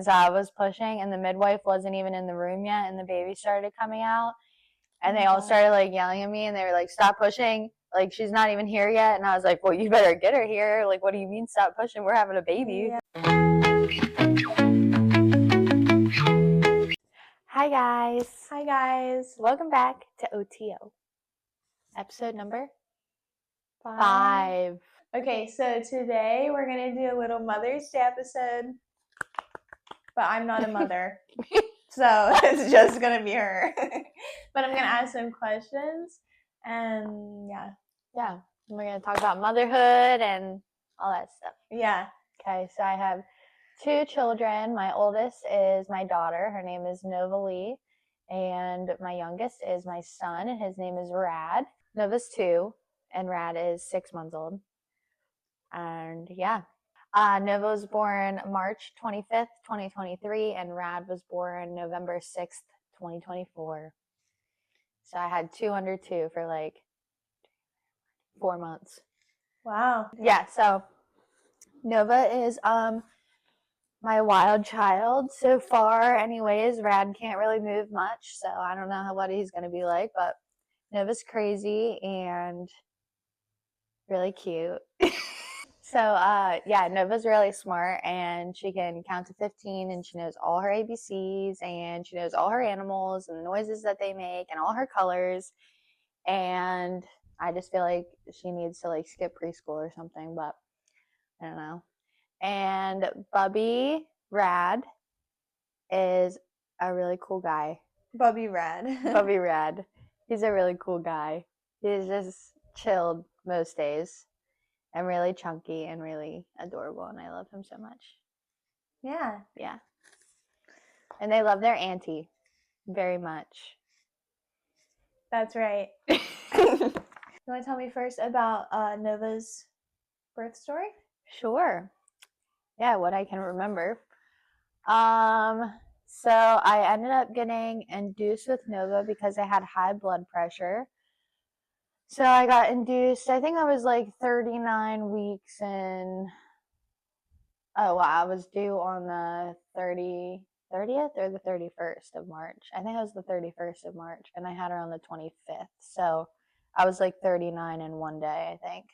So I was pushing, and the midwife wasn't even in the room yet, and the baby started coming out. And they all started like yelling at me, and they were like, "Stop pushing! Like, she's not even here yet." And I was like, "Well, you better get her here. Like, what do you mean stop pushing? We're having a baby." Yeah. Hi guys. Hi guys. Welcome back to OTO. Episode number 5. 5. Okay, so today we're going to do a little Mother's Day episode, but I'm not a mother, so it's just going to be her. But I'm going to ask some questions, and Yeah, we're going to talk about motherhood and all that stuff. yeah. Okay, so I have 2 children. My oldest is my daughter. Her name is Nova Lee. And my youngest is my son, and his name is Rad. Nova's 2, and Rad is 6 months old. And yeah. Nova was born March 25th, 2023, and Rad was born November 6th, 2024. So I had 2 under 2 for like 4 months. Wow. Yeah, so Nova is my wild child so far. Anyways, Rad can't really move much, so I don't know what he's going to be like, but Nova's crazy and really cute. So, yeah, Nova's really smart, and she can count to 15, and she knows all her ABCs, and she knows all her animals and the noises that they make and all her colors. And I just feel like she needs to like skip preschool or something, but I don't know. And Bubby Rad is a really cool guy. Bubby Rad. Bubby Rad. He's a really cool guy. He's just chilled most days and really chunky and really adorable, and I love him so much. Yeah. Yeah. And they love their auntie very much. That's right. You want to tell me first about Nova's birth story? Sure. Yeah, what I can remember. So I ended up getting induced with Nova because I had high blood pressure. So I got induced, I think I was like 39 weeks and, I was due on the 30th or the 31st of March. I think it was the 31st of March, and I had her on the 25th. So I was like 39 in one day, I think.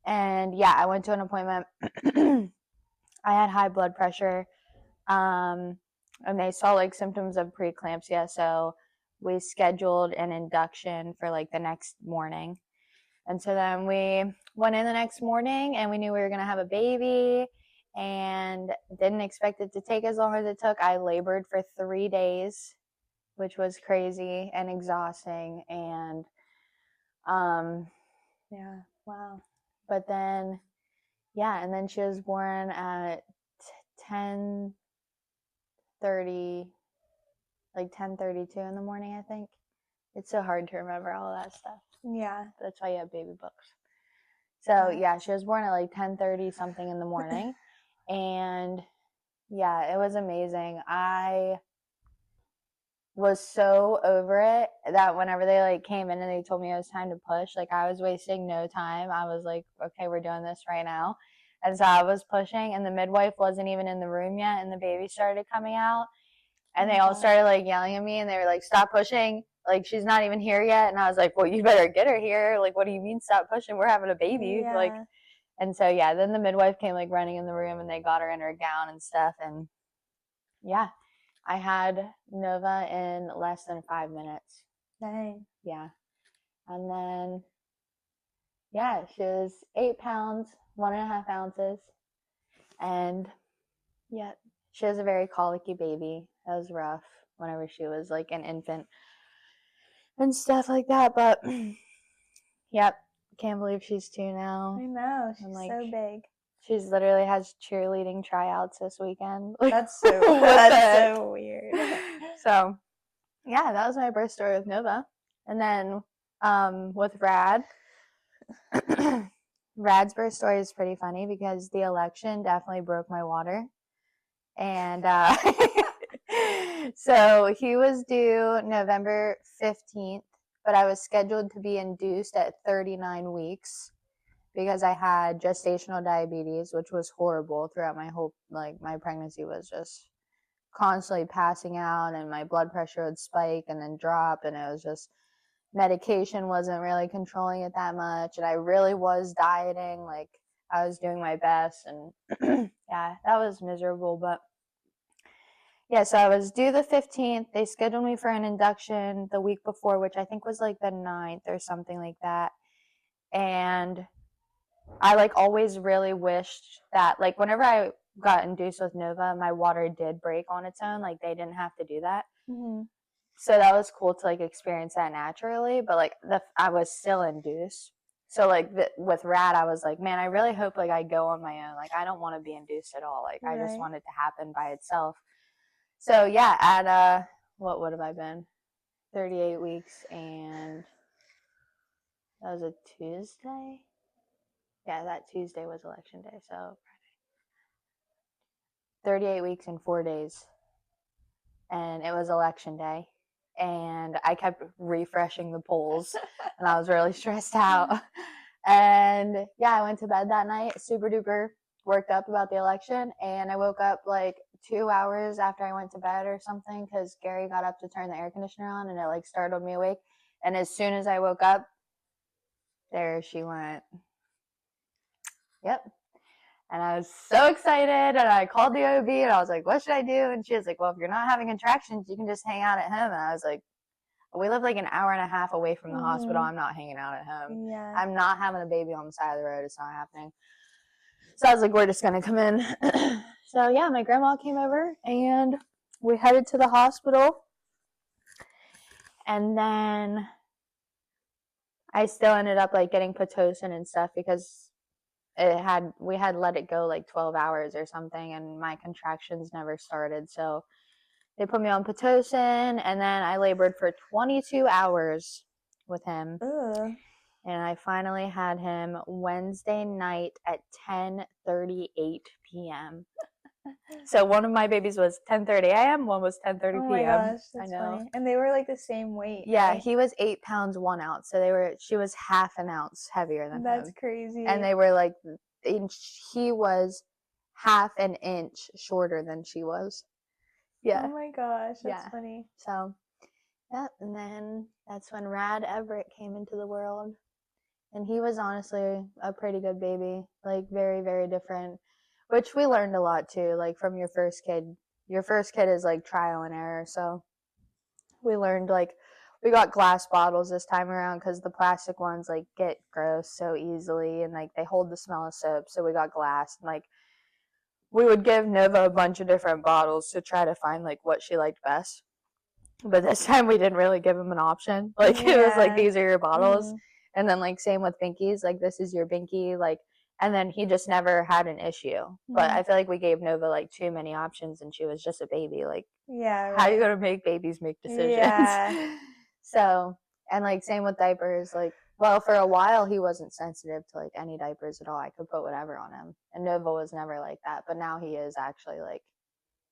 And yeah, I went to an appointment. I had high blood pressure. And they saw like symptoms of preeclampsia, so we scheduled an induction for like the next morning. And so then we went in the next morning, and we knew we were going to have a baby, and didn't expect it to take as long as it took. I labored for 3 days, which was crazy and exhausting. And Yeah. Wow. but then and then she was born at 10:30, like 10:32 in the morning, I think. It's so hard to remember all of that stuff. Yeah. That's why you have baby books. So yeah, she was born at like 10:30 something in the morning. And yeah, it was amazing. I was so over it that whenever they like came in and they told me it was time to push, like I was wasting no time. I was like, okay, we're doing this right now. And so I was pushing, and the midwife wasn't even in the room yet, and the baby started coming out. And they all started like yelling at me, and they were like, "Stop pushing! Like, she's not even here yet." And I was like, "Well, you better get her here. Like, what do you mean stop pushing? We're having a baby." Yeah. Like, and so yeah, then the midwife came like running in the room, and they got her in her gown and stuff. And yeah, I had Nova in less than 5 minutes. Dang. Yeah. And then yeah, she was 8 pounds, 1.5 ounces. And yeah, she was a very colicky baby. That was rough whenever she was like an infant and stuff like that. But yep, can't believe she's 2 now. I know. She's like, so big. She's literally has cheerleading tryouts this weekend. That's so weird. So yeah, that was my birth story with Nova. And then with Rad, Rad's birth story is pretty funny because the election definitely broke my water. And so he was due November 15th, but I was scheduled to be induced at 39 weeks because I had gestational diabetes, which was horrible throughout my whole, like, my pregnancy was just constantly passing out, and my blood pressure would spike and then drop, and it was just medication wasn't really controlling it that much, and I really was dieting, like I was doing my best, and yeah, that was miserable. But yeah, so I was due the 15th. They scheduled me for an induction the week before, which I think was like the 9th or something like that. And I like always really wished that, like, whenever I got induced with Nova, my water did break on its own. Like, they didn't have to do that. Mm-hmm. So that was cool to like experience that naturally. But like I was still induced. So like with Rad, I was like, man, I really hope like I go on my own. Like, I don't want to be induced at all. Like, I just Right. want it to happen by itself. So yeah, at what would have I been? 38 weeks, and that was a Tuesday. Yeah, that Tuesday was election day. So 38 weeks and 4 days, and it was election day, and I kept refreshing the polls, and I was really stressed out. And yeah, I went to bed that night super duper worked up about the election, and I woke up like 2 hours after I went to bed or something, because Gary got up to turn the air conditioner on, and it like startled me awake. And as soon as I woke up, there she went. Yep. And I was so excited, and I called the OB, and I was like, what should I do? And she was like, well, if you're not having contractions, you can just hang out at home. And I was like, we live like an hour and a half away from the hospital. I'm not hanging out at home. Yeah. I'm not having a baby on the side of the road. It's not happening. So I was like, we're just going to come in. So yeah, my grandma came over, and we headed to the hospital. And then I still ended up like getting Pitocin and stuff, because we had let it go like 12 hours or something, and my contractions never started. So they put me on Pitocin, and then I labored for 22 hours with him. Ugh. And I finally had him Wednesday night at 10:38 p.m. So one of my babies was 10:30 a.m., one was 10:30 p.m. Oh my gosh, I that's know. funny. And they were like the same weight. Yeah, right? he was 8 pounds 1 ounce. So she was half an ounce heavier than That's him. crazy. And they were like, he was half an inch shorter than she was. Yeah. Oh my gosh, that's Yeah. funny. So, yeah, and then that's when Rad Everett came into the world. And he was honestly a pretty good baby, like very, very different, which we learned a lot too, like from your first kid. Your first kid is like trial and error. So we learned, like, we got glass bottles this time around, because the plastic ones like get gross so easily, and like they hold the smell of soap. So we got glass, and like we would give Nova a bunch of different bottles to try to find like what she liked best. But this time we didn't really give him an option. Like, it was like, Yeah. these are your bottles. Mhm. And then like same with Binkies, like, this is your Binky, like, and then he just never had an issue. But I feel like we gave Nova like too many options, and she was just a baby. Like, Yeah, how are you right. gonna make babies make decisions? Yeah. So, and like same with diapers, like, well, for a while he wasn't sensitive to like any diapers at all. I could put whatever on him, and Nova was never like that. But now he is actually, like,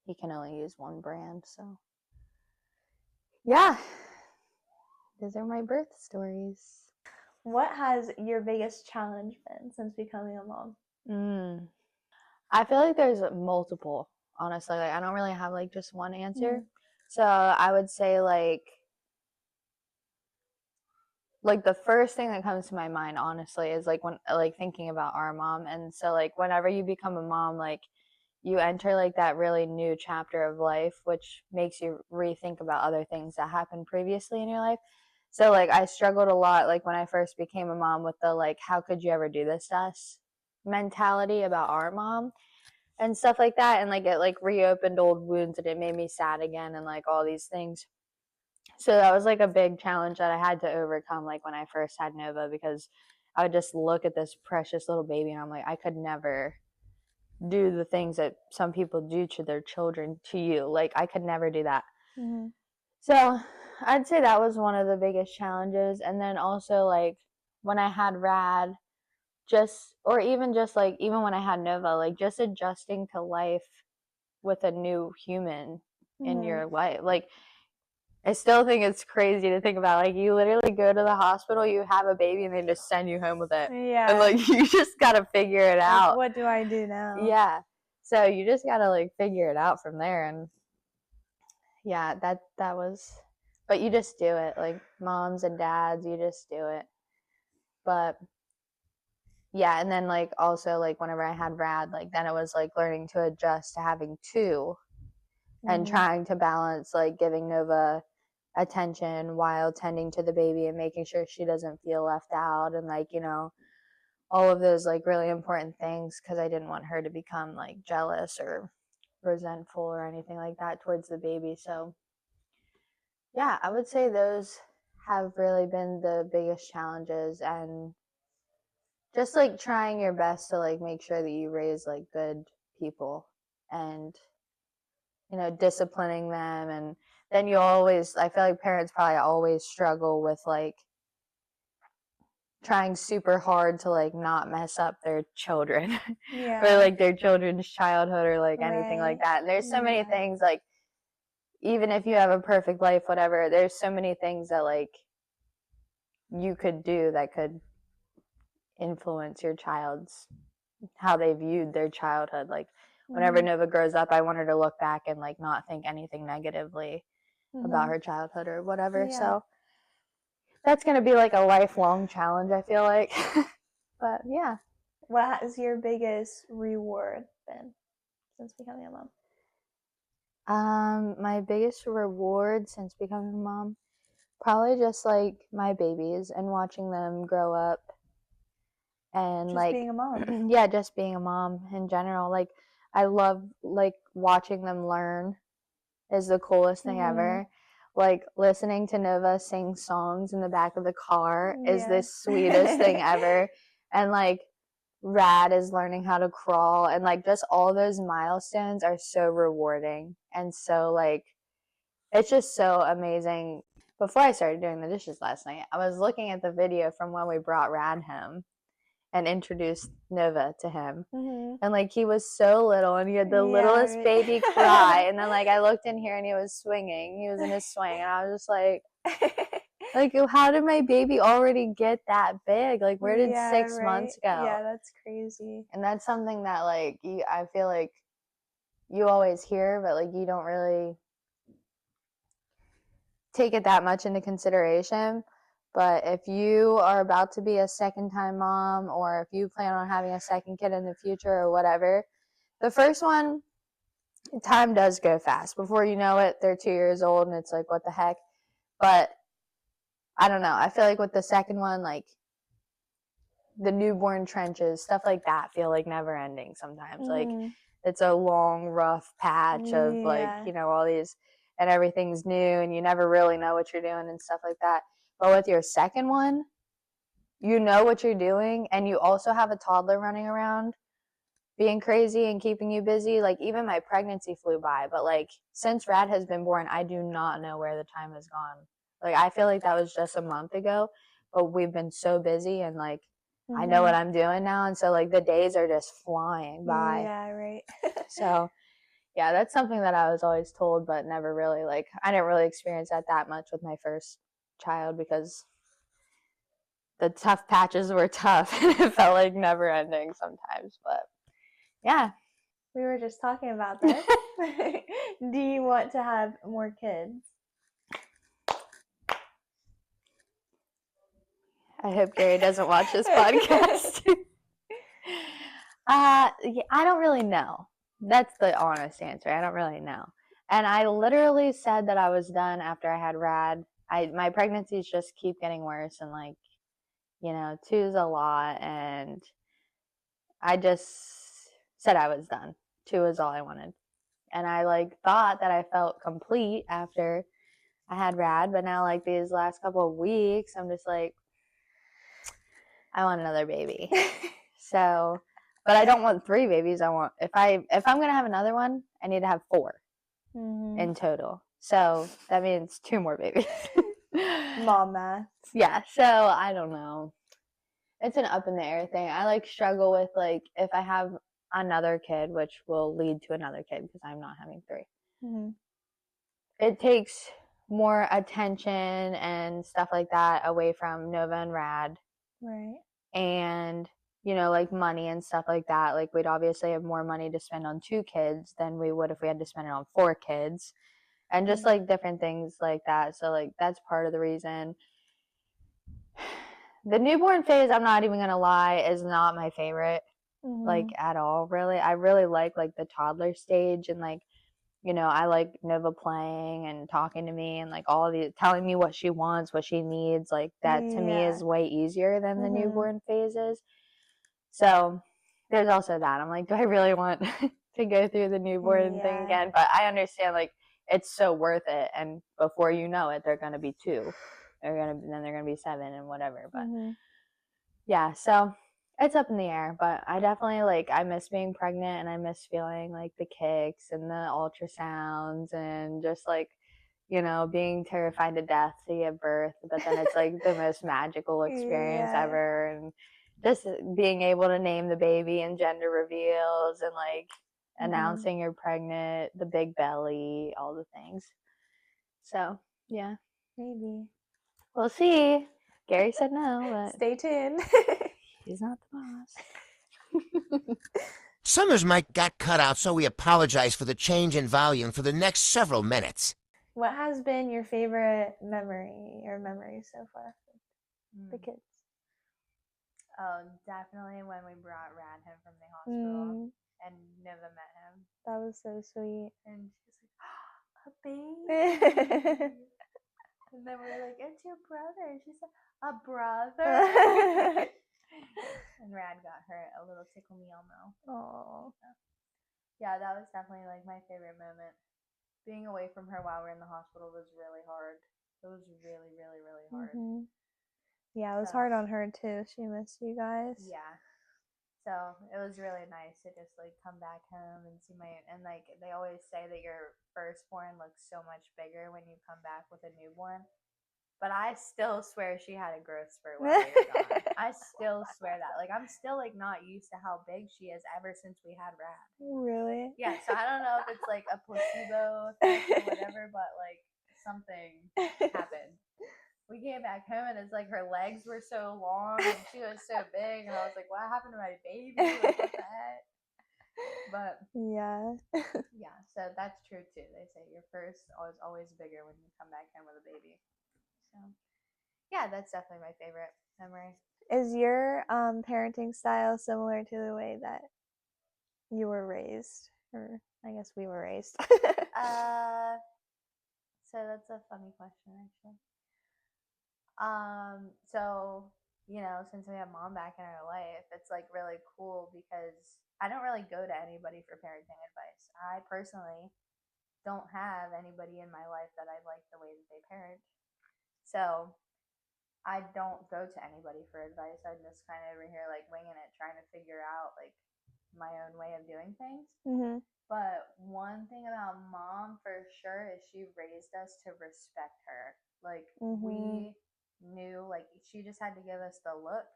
he can only use one brand. So yeah, those are my birth stories. What has your biggest challenge been since becoming a mom? I feel like there's multiple, honestly. Like, I don't really have like just one answer. So I would say like the first thing that comes to my mind, honestly, is like when like thinking about our mom. And so like whenever you become a mom, like you enter like that really new chapter of life, which makes you rethink about other things that happened previously in your life. So like I struggled a lot like when I first became a mom with the like, how could you ever do this to us mentality about our mom and stuff like that. And like it like reopened old wounds, and it made me sad again, and like all these things. So that was like a big challenge that I had to overcome, like when I first had Nova, because I would just look at this precious little baby, and I'm like, I could never do the things that some people do to their children to you. Like, I could never do that. So I'd say that was one of the biggest challenges. And then also like when I had Rad, or even just like even when I had Nova, like just adjusting to life with a new human in your life. Like, I still think it's crazy to think about. Like, you literally go to the hospital, you have a baby, and they just send you home with it. Yeah. And, like, you just gotta figure it Like, out. what do I do now? Yeah. So you just gotta, like, figure it out from there. And, yeah, that was... But you just do it. Like, moms and dads, you just do it. But... yeah, and then, like, also, like, whenever I had Rad, like, then it was, like, learning to adjust to having two and trying to balance, like, giving Nova attention while tending to the baby and making sure she doesn't feel left out and, like, you know, all of those, like, really important things because I didn't want her to become, like, jealous or resentful or anything like that towards the baby. So, yeah, I would say those have really been the biggest challenges, and just, like, trying your best to, like, make sure that you raise, like, good people and, you know, disciplining them. And then you always... I feel like parents probably always struggle with, like, trying super hard to, like, not mess up their children Yeah. or, like, their children's childhood or, like, anything like Right. that. And there's so many Yeah. things, like, even if you have a perfect life, whatever, there's so many things that, like, you could do that could influence your child's... how they viewed their childhood. Like, whenever Nova grows up, I want her to look back and, like, not think anything negatively about her childhood or whatever. Yeah. So that's going to be, like, a lifelong challenge, I feel like. But yeah. What has your biggest reward been since becoming a mom? My biggest reward since becoming a mom, probably just, like, my babies and watching them grow up. And, Just like, being a mom. yeah, just being a mom in general. Like, I love, like, watching them learn is the coolest thing ever. Like, listening to Nova sing songs in the back of the car is the sweetest thing ever. And, like, Rad is learning how to crawl, and, like, just all those milestones are so rewarding. And so, like, it's just so amazing. Before I started doing the dishes last night, I was looking at the video from when we brought Rad home and introduced Nova to him. And, like, he was so little, and he had the littlest baby cry. And then, like, I looked in here, and he was swinging. He was in his swing, and I was just like, how did my baby already get that big? Like, where did 6 months go? Yeah, that's crazy. And that's something that, like, I feel like you always hear, but, like, you don't really take it that much into consideration. But if you are about to be a second-time mom, or if you plan on having a second kid in the future or whatever, the first one, time does go fast. Before you know it, they're 2 years old, and it's like, what the heck? But I don't know. I feel like with the second one, like, the newborn trenches, stuff like that feel like never ending sometimes. Like, it's a long, rough patch of, like, you know, all these, and everything's new, and you never really know what you're doing and stuff like that. But with your second one, you know what you're doing, and you also have a toddler running around being crazy and keeping you busy. Like, even my pregnancy flew by, but, like, since Rad has been born, I do not know where the time has gone. Like, I feel like that was just a month ago, but we've been so busy, and, like, I know what I'm doing now, and so, like, the days are just flying by. Yeah, right. So, yeah, that's something that I was always told, but never really, like, I didn't really experience that much with my first child because the tough patches were tough, and it felt like never ending sometimes. But yeah. We were just talking about this. Do you want to have more kids? I hope Gary doesn't watch this podcast. Yeah, I don't really know. That's the honest answer. I don't really know. And I literally said that I was done after I had Rad. My pregnancies just keep getting worse, and, like, you know, 2's a lot, and I just said I was done. 2 is all I wanted. And I, like, thought that I felt complete after I had Rad, but now, like, these last couple of weeks, I'm just like, I want another baby. So, but I don't want 3 babies. I want, if I'm gonna have another one, I need to have 4 in total. So that means 2 more babies. Mom math. Yeah. So I don't know. It's an up in the air thing. I, like, struggle with, like, if I have another kid, which will lead to another kid because I'm not having 3. It takes more attention and stuff like that away from Nova and Rad. Right. And, like money and stuff like that. Like, we'd obviously have more money to spend on 2 kids than we would if we had to spend it on 4 kids. And just like different things like that. So, like, that's part of the reason. The newborn phase, I'm not even gonna lie, is not my favorite, like, at all, really. I really like the toddler stage, and like, I like Nova playing and talking to me and like all of the telling me what she wants, what she needs. Like, that to me is way easier than the newborn phases. So there's also that. I'm like, do I really want to go through the newborn thing again? But I understand, like, it's so worth it. And before you know it, they're gonna be 2. Then they're gonna be 7 and whatever. But yeah, so it's up in the air. But I definitely, like, I miss being pregnant, and I miss feeling like the kicks and the ultrasounds and just like, being terrified to death to give birth. But then it's like the most magical experience ever. And just being able to name the baby and gender reveals and like announcing you're pregnant, the big belly, all the things. So yeah, Maybe. we'll see. Gary said no, but Stay tuned. he's not the boss. Summer's mic got cut out, so we apologize for the change in volume for the next several minutes. What has been your favorite memory or memories so far with the kids? Oh, definitely when we brought Rad home from the hospital and Nova met him. That was so sweet. And she's like, a baby. And then we were like, it's your brother. And she said, a brother. And Rad got her a little tickle me Elmo. Oh. Yeah, that was definitely like my favorite moment. Being away from her while we were in the hospital was really hard. It was really, really, really hard. Yeah, it was hard on her too. She missed you guys. Yeah. So it was really nice to just like come back home and see and like they always say that your firstborn looks so much bigger when you come back with a newborn. But I still swear she had a growth spurt while we were gone. I still swear that. Like, I'm still like not used to how big she is ever since we had Rad. Really? Yeah, so I don't know if it's like a placebo effect or whatever, but like something happened. We came back home and it's like her legs were so long and she was so big, and I was like, what happened to my baby? Like, what the heck? But yeah. Yeah, so that's true too. They say your first is always bigger when you come back home with a baby. So yeah, that's definitely my favorite memory. Is your parenting style similar to the way that you were raised? Or I guess we were raised. So that's a funny question, actually. So, since we have mom back in our life, it's like really cool because I don't really go to anybody for parenting advice. I personally don't have anybody in my life that I like the way that they parent. So I don't go to anybody for advice. I'm just kind of over here like winging it, trying to figure out like my own way of doing things. But one thing about mom for sure is she raised us to respect her. Like, we knew, like, she just had to give us the look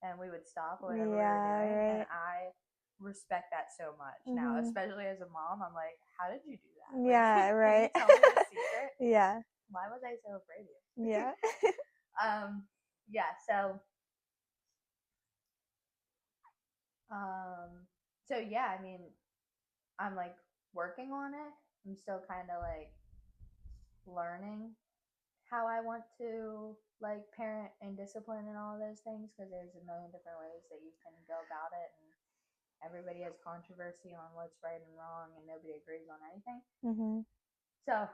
and we would stop whatever we were doing. Right. And I respect that so much now, especially as a mom. I'm like, how did you do that? Yeah, like, right. Can you tell me the secret? Yeah. Why was I so afraid of you? Yeah. Yeah, so yeah, I mean, I'm like working on it. I'm still kind of like learning how I want to like parent and discipline and all of those things, because there's a million different ways that you can go about it, and everybody has controversy on what's right and wrong, and nobody agrees on anything. So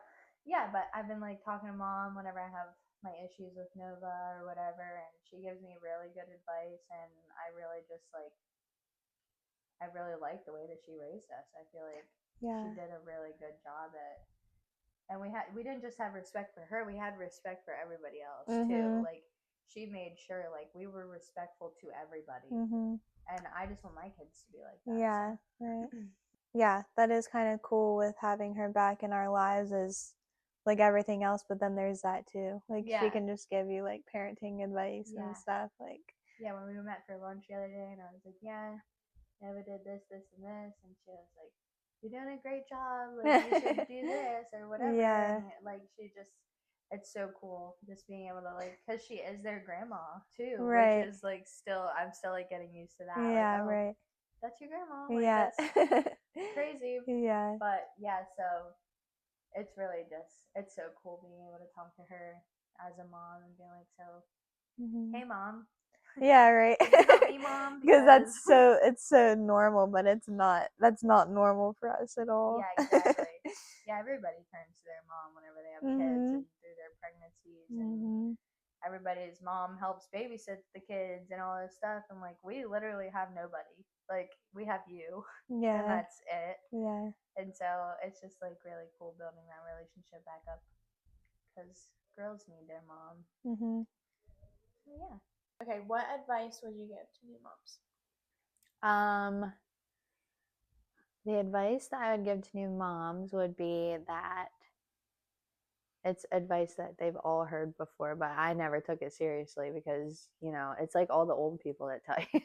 yeah, but I've been like talking to mom whenever I have my issues with Nova or whatever, and she gives me really good advice, and I really just like I really like the way that she raised us. I feel like she did a really good job at, and we didn't just have respect for her, we had respect for everybody else too. Like, she made sure like we were respectful to everybody, and I just want my kids to be like that. Yeah, right. Yeah, that is kind of cool with having her back in our lives, is like everything else, but then there's that too. Like, she can just give you like parenting advice and stuff. Like, yeah, when we met for lunch the other day, and I was like, yeah, Nova did this, this, and this, and she was like, you're doing a great job, like, you should do this or whatever. Yeah. And like, she just it's so cool just being able to like, because she is their grandma too, Right. which is like I'm still like getting used to that. Yeah, like, oh, right. that's your grandma. Like, Yeah. that's crazy. Yeah. But yeah, so it's really just, it's so cool being able to talk to her as a mom and being like, so, hey, mom. Yeah, right. Can you help me, Mom? Because it's so normal, but that's not normal for us at all. Yeah, exactly. Yeah, everybody turns to their mom whenever they have kids Mhm. and through their pregnancies, and Mhm. everybody's mom helps babysit the kids and all this stuff. And like, we literally have nobody. Like, we have you, and Yeah. that's it. Yeah. And so it's just like really cool building that relationship back up because girls need their mom. Mhm. So yeah. Okay, what advice would you give to new moms? The advice that I would give to new moms would be that it's advice that they've all heard before, but I never took it seriously because, you know, it's like all the old people that tell you.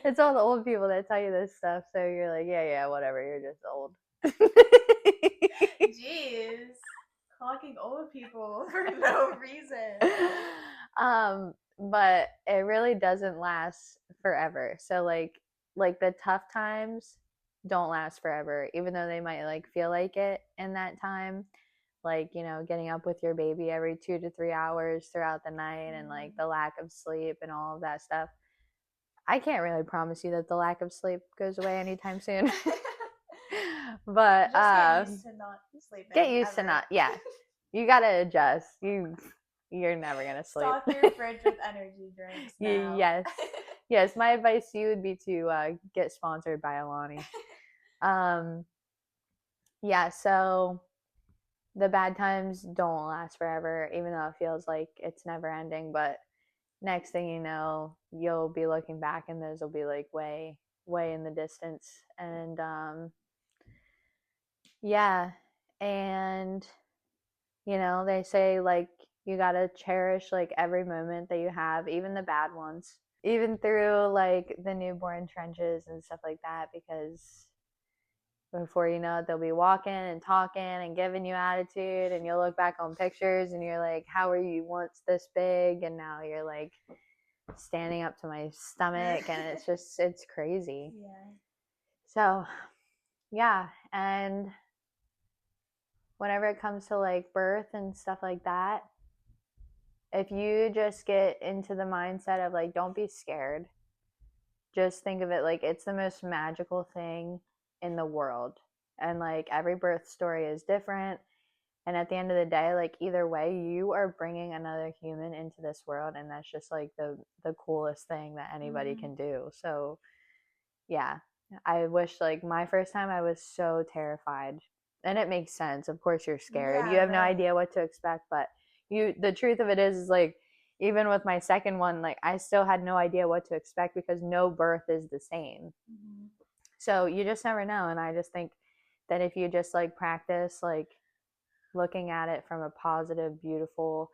It's all the old people that tell you this stuff. So you're like, yeah, whatever. You're just old. Jeez. Clocking old people for no reason. But it really doesn't last forever. So like the tough times don't last forever, even though they might like feel like it in that time. Like, you know, getting up with your baby every 2 to 3 hours throughout the night and like the lack of sleep and all of that stuff. I can't really promise you that the lack of sleep goes away anytime soon. But Just get used to not sleeping. get used to ever. not, yeah. You gotta adjust. You're never gonna sleep. Stock your fridge with energy drinks now. Yes. Yes, my advice to you would be to get sponsored by Alani. Yeah, so the bad times don't last forever, even though it feels like it's never ending. But next thing you know, you'll be looking back and those will be like way, way in the distance. And yeah, and you know, they say like you gotta cherish like every moment that you have, even the bad ones, even through like the newborn trenches and stuff like that, because before you know it, they'll be walking and talking and giving you attitude, and you'll look back on pictures and you're like, how were you once this big? And now you're like standing up to my stomach, and it's crazy. Yeah. So, yeah, and whenever it comes to like birth and stuff like that, if you just get into the mindset of like, don't be scared, just think of it like it's the most magical thing in the world. And like every birth story is different. And at the end of the day, like either way, you are bringing another human into this world. And that's just like the coolest thing that anybody can do. So yeah, I wish like my first time I was so terrified. And it makes sense. Of course you're scared. Yeah, You have no right. idea what to expect, but the truth of it is like even with my second one, like I still had no idea what to expect because no birth is the same. So you just never know. And I just think that if you just like practice like looking at it from a positive, beautiful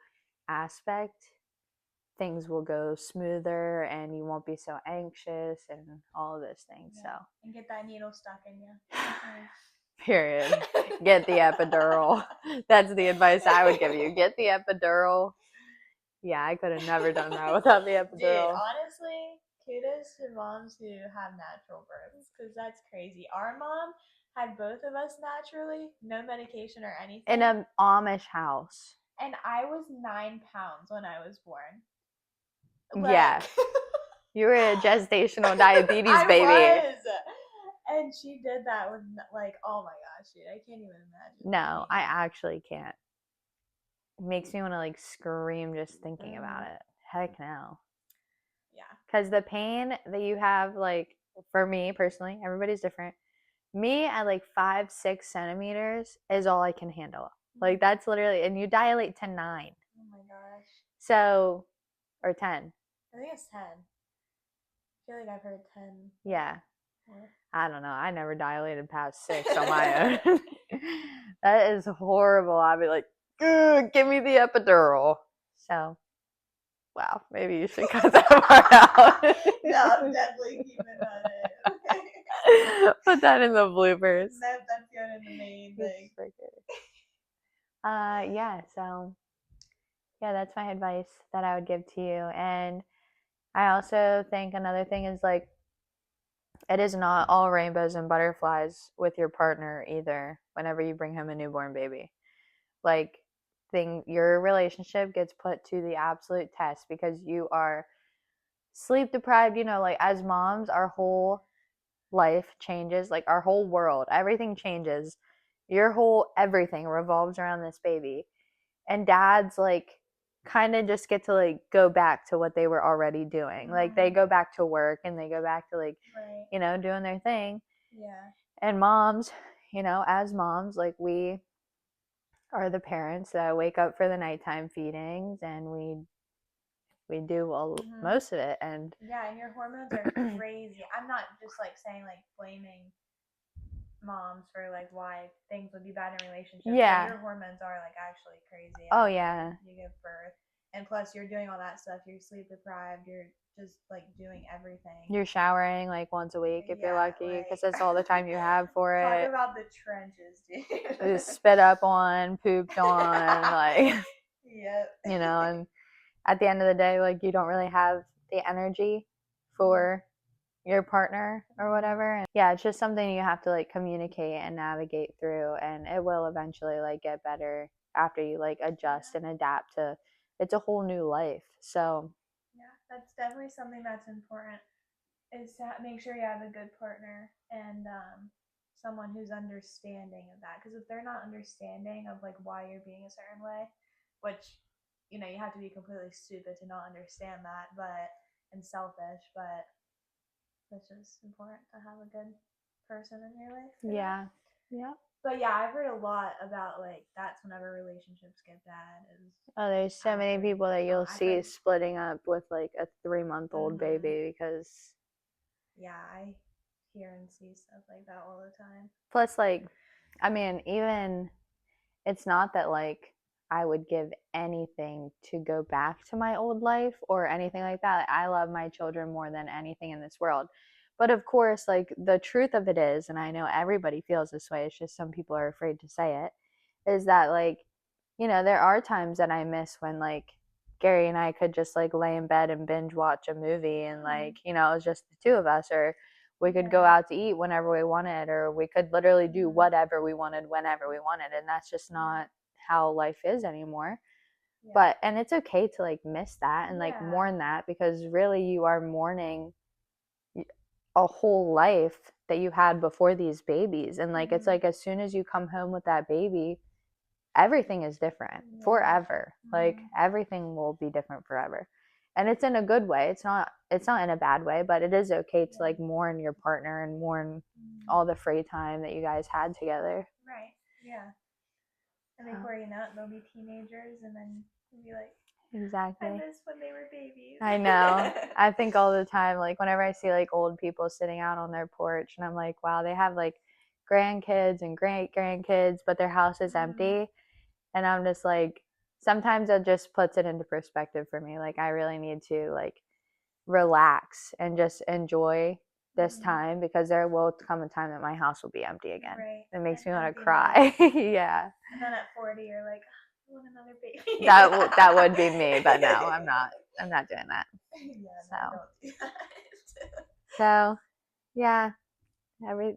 aspect, things will go smoother and you won't be so anxious and all of those things. Yeah. And get that needle stuck in you. So period. Get the epidural. That's the advice I would give you. Get the epidural. Yeah, I could have never done that without the epidural. Dude, honestly, kudos to moms who have natural births because that's crazy. Our mom had both of us naturally, no medication or anything. In an Amish house. And I was 9 pounds when I was born. Yeah. You were a gestational diabetes baby. I was. And she did that with like, oh my gosh, dude, I can't even imagine. No, I actually can't. It makes me want to like scream just thinking about it. Heck no. Yeah. Because the pain that you have, like for me personally, everybody's different. Me at like 5-6 centimeters is all I can handle. Like that's literally, and you dilate to 9. Oh my gosh. So, or 10. I think it's 10. I feel like I've heard 10. Yeah. More. I don't know. I never dilated past 6 on my own. That is horrible. I'd be like, give me the epidural. So, wow, maybe you should cut that part out. No, I'm definitely keeping that in. Put that in the bloopers. That's going in the main thing. Yeah, so yeah, that's my advice that I would give to you. And I also think another thing is like, it is not all rainbows and butterflies with your partner either whenever you bring home a newborn baby. Like, your relationship gets put to the absolute test because you are sleep deprived. Like, as moms, our whole life changes, like our whole world, everything changes. Your whole everything revolves around this baby. And dads, like, kind of just get to like go back to what they were already doing. Like, they go back to work and they go back to like, Right. doing their thing. Yeah. And moms, as moms, like, we are the parents that wake up for the nighttime feedings, and we do most of it. And Yeah, and your hormones are crazy. I'm not just like saying like blaming moms for like why things would be bad in relationships. But Yeah. your hormones are like actually crazy. Oh, after yeah. You give birth, and plus you're doing all that stuff. You're sleep deprived. You're just like doing everything. You're showering like once a week if you're Yeah, lucky, like- because that's all the time you have for Talk it. about the trenches, dude. Just spit up on, pooped on, like, Yep. and at the end of the day, like, you don't really have the energy for your partner or whatever. And yeah, it's just something you have to like communicate and navigate through, and it will eventually like get better after you like adjust and adapt to, it's a whole new life. So Yeah, that's definitely something that's important, is to make sure you have a good partner and someone who's understanding of that. Because if they're not understanding of like why you're being a certain way, which you have to be completely stupid to not understand that, and selfish, but it's just important to have a good person in your life. yeah. But yeah, I've heard a lot about like that's whenever relationships get bad. Oh, there's so many After- people that you'll I've see heard- splitting up with like a 3-month-old baby because Yeah, I hear and see stuff like that all the time. plus, like, I mean, even it's not that like I would give anything to go back to my old life or anything like that. Like, I love my children more than anything in this world. But of course, like, the truth of it is, and I know everybody feels this way, it's just some people are afraid to say it, is that like, there are times that I miss when like Gary and I could just like lay in bed and binge watch a movie, and like, it was just the two of us, or we could go out to eat whenever we wanted, or we could literally do whatever we wanted whenever we wanted. And that's just not how life is anymore. Yeah. But, and it's okay to like miss that and like mourn that, because really you are mourning a whole life that you had before these babies. And like, it's like, as soon as you come home with that baby, everything is different forever. Like, everything will be different forever. And it's in a good way. It's not in a bad way, but it is okay to like mourn your partner and mourn all the free time that you guys had together. Right. Yeah. And before you know it, they'll be teenagers, and then you'll be like, Exactly. I miss when they were babies. I know. I think all the time, like, whenever I see like old people sitting out on their porch, and I'm like, wow, they have like grandkids and great grandkids, but their house is empty. And I'm just like, sometimes it just puts it into perspective for me. Like, I really need to like relax and just enjoy this time, because there will come a time that my house will be empty again. Right. It makes me An want to empty cry. nest. Yeah. And then at 40, you're like, I want another baby. That would be me, but no, I'm not doing that. Yeah, So. no, don't do that. So, yeah,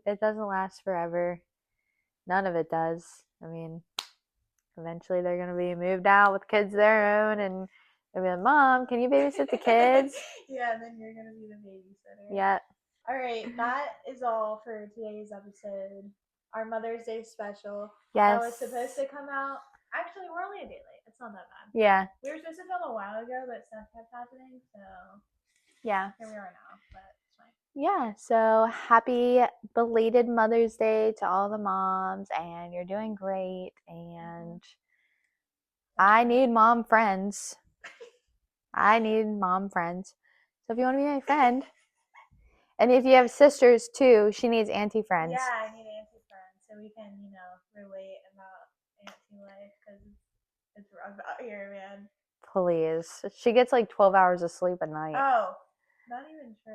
it doesn't last forever. None of it does. I mean, eventually they're gonna be moved out with kids of their own, and they'll be like, Mom, can you babysit the kids? Yeah, then you're gonna be the babysitter. Yeah. All right, that is all for today's episode. Our Mother's Day special. Yes. That was supposed to come out. Actually, we're only a day late. It's not that bad. Yeah. We were supposed to film a while ago, but stuff kept happening, so yeah. Here we are now, but it's fine. Yeah, so happy belated Mother's Day to all the moms, and you're doing great, and I need mom friends. I need mom friends. So if you want to be my friend, and if you have sisters too, she needs auntie friends. Yeah, I need auntie friends so we can, relate about auntie life, because it's rough out here, man. Please. She gets like 12 hours of sleep a night. Oh, not even true.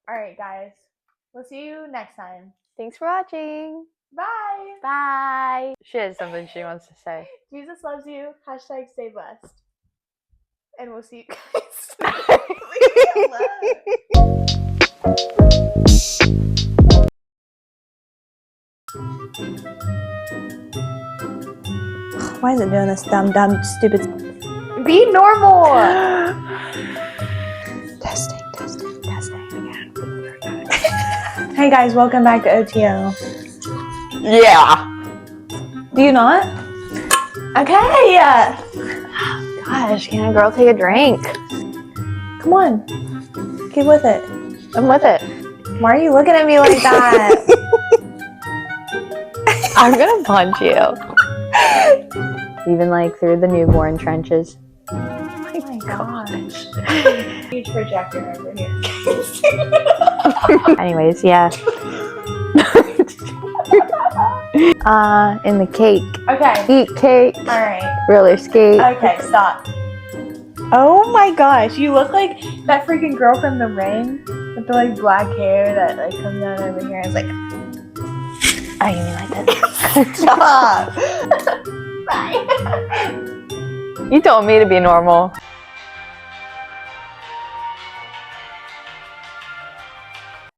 All right, guys. We'll see you next time. Thanks for watching. Bye. Bye. She has something she wants to say. Jesus loves you. Hashtag stay blessed. And we'll see you guys. Leave me alone. Why is it doing this dumb, stupid? Be normal. Testing again. Hey guys, welcome back to OTO. Yeah. Do you not? Okay. Gosh, can a girl take a drink? Come on. Get with it. I'm with it. Why are you looking at me like that? I'm gonna punch you. Even like through the newborn trenches. Oh my gosh. Huge projector over here. Anyways, yeah. In the cake. Okay. Eat cake. Alright. Roller skate. Okay, stop. Oh my gosh, you look like that freaking girl from The Ring with the like black hair that like comes down over here. It's like, Oh, you mean like that? stop. Bye. You told me to be normal.